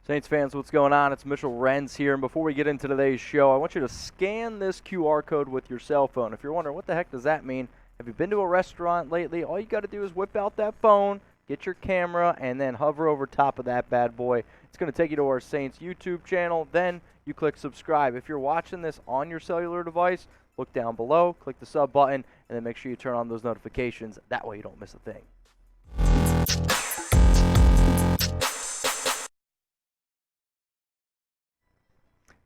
Saints fans, what's going on? It's Mitchell Renz here, and before we get into today's show, I want you to scan this QR code with your cell phone. If you're wondering what the heck does that mean, have you been to a restaurant lately? All you got to do is whip out that phone, get your camera, and then hover over top of that bad boy. It's going to take you to our Saints YouTube channel. Then you click subscribe. If you're watching this on your cellular device, look down below, click the sub button, and then make sure you turn on those notifications. That way you don't miss a thing.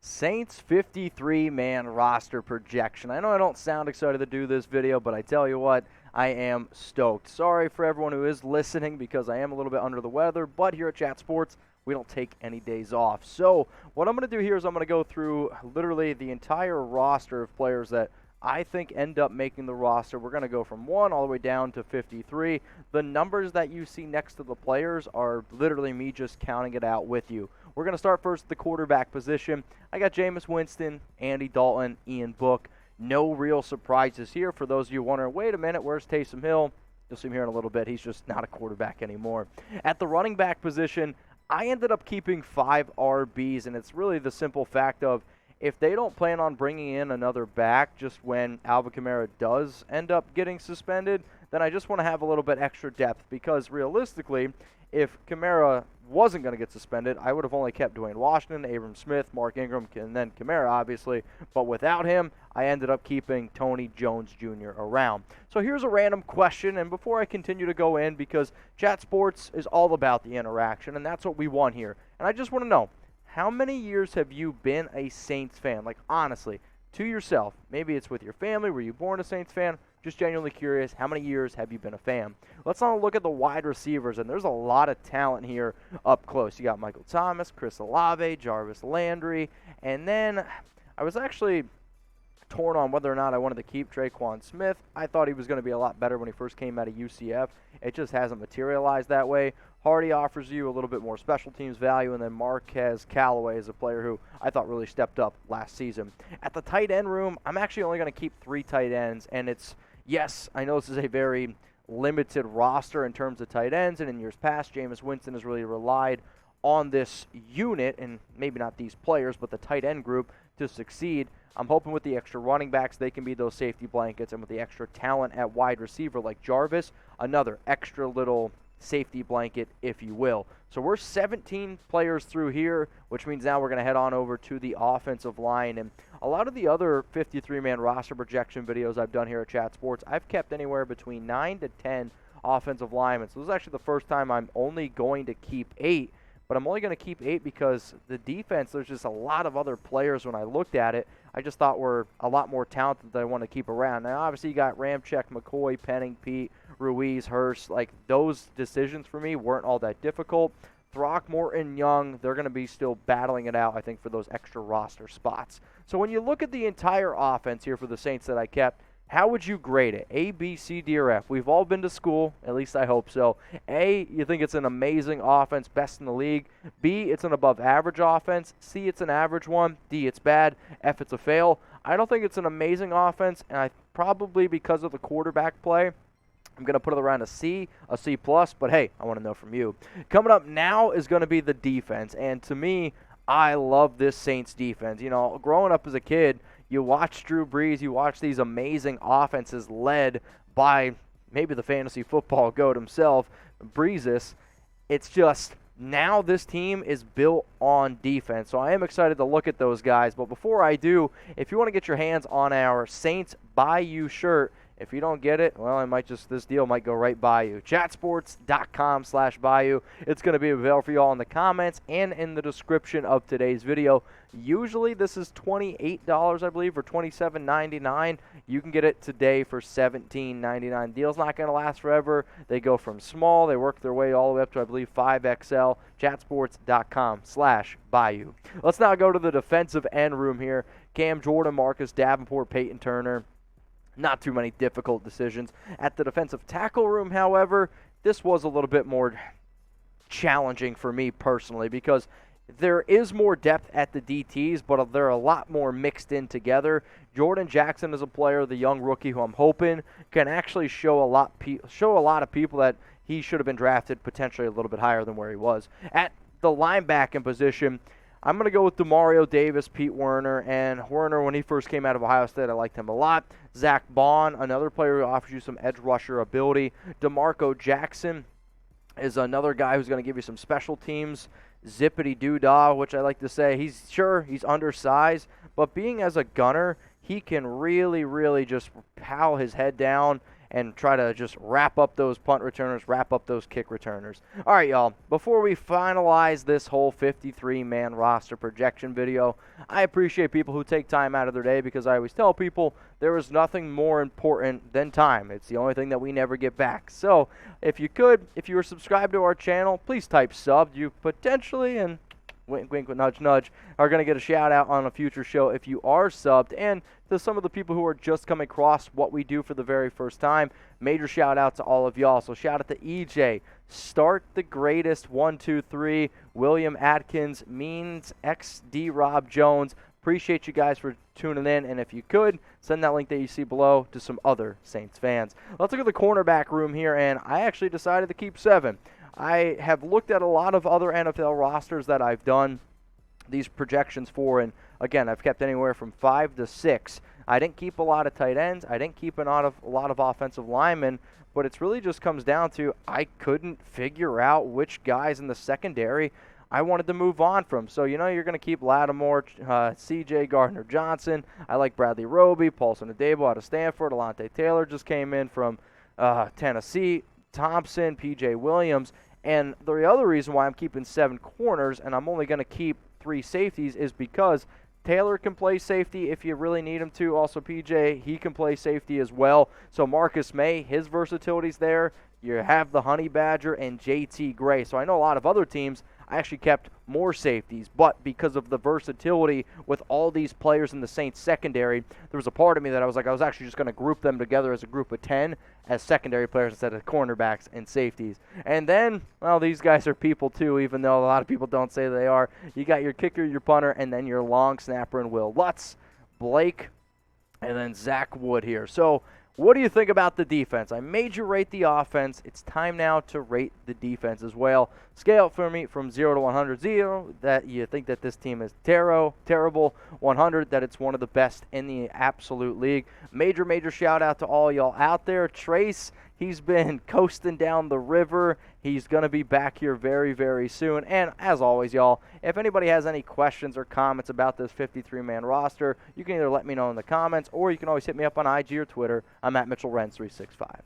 Saints 53-man roster projection. I know I don't sound excited to do this video, but I tell you what, I am stoked. Sorry for everyone who is listening because I am a little bit under the weather, but here at Chat Sports, we don't take any days off. So what I'm going to do here is I'm going to go through literally the entire roster of players that I think end up making the roster. We're going to go from 1 all the way down to 53. The numbers that you see next to the players are literally me just counting it out with you. We're going to start first at the quarterback position. I got Jameis Winston, Andy Dalton, Ian Book. No real surprises here. For those of you wondering, wait a minute, where's Taysom Hill? You'll see him here in a little bit. He's just not a quarterback anymore. At the running back position, I ended up keeping 5 RBs, and it's really the simple fact of if they don't plan on bringing in another back just when Alvin Kamara does end up getting suspended, then I just want to have a little bit extra depth because realistically, if Kamara wasn't going to get suspended, I would have only kept Dwayne Washington, Abram Smith, Mark Ingram, and then Kamara, obviously. But without him, I ended up keeping Tony Jones Jr. around. So here's a random question, and before I continue to go in, because Chat Sports is all about the interaction, and that's what we want here. And I just want to know, how many years have you been a Saints fan? Like, honestly, to yourself. Maybe it's with your family. Were you born a Saints fan? Just genuinely curious, how many years have you been a fan? Let's now look at the wide receivers, and there's a lot of talent here up close. You got Michael Thomas, Chris Olave, Jarvis Landry, and then I was actually torn on whether or not I wanted to keep Tyrann Smith. I thought he was going to be a lot better when he first came out of UCF. It just hasn't materialized that way. Hardy offers you a little bit more special teams value, and then Marquez Callaway is a player who I thought really stepped up last season. At the tight end room, I'm actually only going to keep 3 tight ends, and it's, yes, I know this is a very limited roster in terms of tight ends, and in years past, Jameis Winston has really relied on this unit, and maybe not these players, but the tight end group to succeed. I'm hoping with the extra running backs, they can be those safety blankets, and with the extra talent at wide receiver like Jarvis, another extra little safety blanket, if you will. So we're 17 players through here, which means now we're going to head on over to the offensive line. And a lot of the other 53-man roster projection videos I've done here at Chat Sports, I've kept anywhere between 9 to 10 offensive linemen. So this is actually the first time I'm only going to keep 8. But I'm only going to keep 8 because the defense, there's just a lot of other players when I looked at it, I just thought were a lot more talented that I want to keep around. Now, obviously, you got Ramczyk, McCoy, Penning, Pete, Ruiz, Hurst. Like, those decisions for me weren't all that difficult. Throckmorton, Young, they're going to be still battling it out, I think, for those extra roster spots. So when you look at the entire offense here for the Saints that I kept, how would you grade it? A, B, C, D, or F? We've all been to school. At least I hope so. A, you think it's an amazing offense, best in the league. B, it's an above-average offense. C, it's an average one. D, it's bad. F, it's a fail. I don't think it's an amazing offense, and I probably, because of the quarterback play, I'm going to put it around a C, a C+, but hey, I want to know from you. Coming up now is going to be the defense, and to me, I love this Saints defense. You know, growing up as a kid, you watch Drew Brees, you watch these amazing offenses led by maybe the fantasy football goat himself, Breezes. It's just now this team is built on defense. So I am excited to look at those guys. But before I do, if you want to get your hands on our Saints By You shirt, if you don't get it, well, this deal might go right by you. Chatsports.com/Bayou. It's going to be available for you all in the comments and in the description of today's video. Usually this is $28, I believe, or $27.99. You can get it today for $17.99. Deal's not going to last forever. They go from small, they work their way all the way up to, I believe, 5XL. Chatsports.com/Bayou. Let's now go to the defensive end room here. Cam Jordan, Marcus Davenport, Peyton Turner. Not too many difficult decisions. At the defensive tackle room, however, this was a little bit more challenging for me personally because there is more depth at the DTs, but they're a lot more mixed in together. Jordan Jackson is a player, the young rookie, who I'm hoping can actually show a lot of people that he should have been drafted potentially a little bit higher than where he was. At the linebacking position, I'm going to go with Demario Davis, Pete Werner, and Werner, when he first came out of Ohio State, I liked him a lot. Zach Bond, another player who offers you some edge rusher ability. DeMarco Jackson is another guy who's going to give you some special teams. Zippity doo-dah, which I like to say. He's undersized, but being as a gunner, he can really, really just pow his head down and try to just wrap up those punt returners, wrap up those kick returners. All right, y'all, before we finalize this whole 53-man roster projection video, I appreciate people who take time out of their day, because I always tell people there is nothing more important than time. It's the only thing that we never get back. So if you were subscribed to our channel, please type sub. You potentially, and wink, wink, nudge, nudge, are going to get a shout-out on a future show if you are subbed. And to some of the people who are just coming across what we do for the very first time, major shout-out to all of y'all. So shout-out to EJ, Start the Greatest, 123, William Atkins, Means, XD Rob Jones. Appreciate you guys for tuning in, and if you could, send that link that you see below to some other Saints fans. Let's look at the cornerback room here, and I actually decided to keep 7. I have looked at a lot of other NFL rosters that I've done these projections for, and again, I've kept anywhere from 5 to 6. I didn't keep a lot of tight ends. I didn't keep a lot of offensive linemen, but it really just comes down to I couldn't figure out which guys in the secondary I wanted to move on from. So, you're going to keep Lattimore, C.J. Gardner-Johnson. I like Bradley Roby, Paulson Adebo out of Stanford. Alontae Taylor just came in from Tennessee. Thompson, P.J. Williams. And the other reason why I'm keeping 7 corners and I'm only going to keep 3 safeties is because Taylor can play safety if you really need him to. Also, P.J., he can play safety as well. So Marcus May, his versatility's there. You have the Honey Badger and J.T. Gray. So I know a lot of other teams, I actually kept more safeties, but because of the versatility with all these players in the Saints secondary, there was a part of me that I was actually just going to group them together as a group of 10 as secondary players instead of cornerbacks and safeties. And then, well, these guys are people too, even though a lot of people don't say they are. You got your kicker, your punter, and then your long snapper and Will Lutz, Blake, and then Zach Wood here. So what do you think about the defense? I made you rate the offense. It's time now to rate the defense as well. Scale for me from 0 to 100. 0, that you think that this team is terrible. 100, that it's one of the best in the absolute league. Major shout out to all y'all out there. Trace, he's been coasting down the river. He's going to be back here very, very soon. And as always, y'all, if anybody has any questions or comments about this 53-man roster, you can either let me know in the comments or you can always hit me up on IG or Twitter. I'm at Mitchell Renz 365.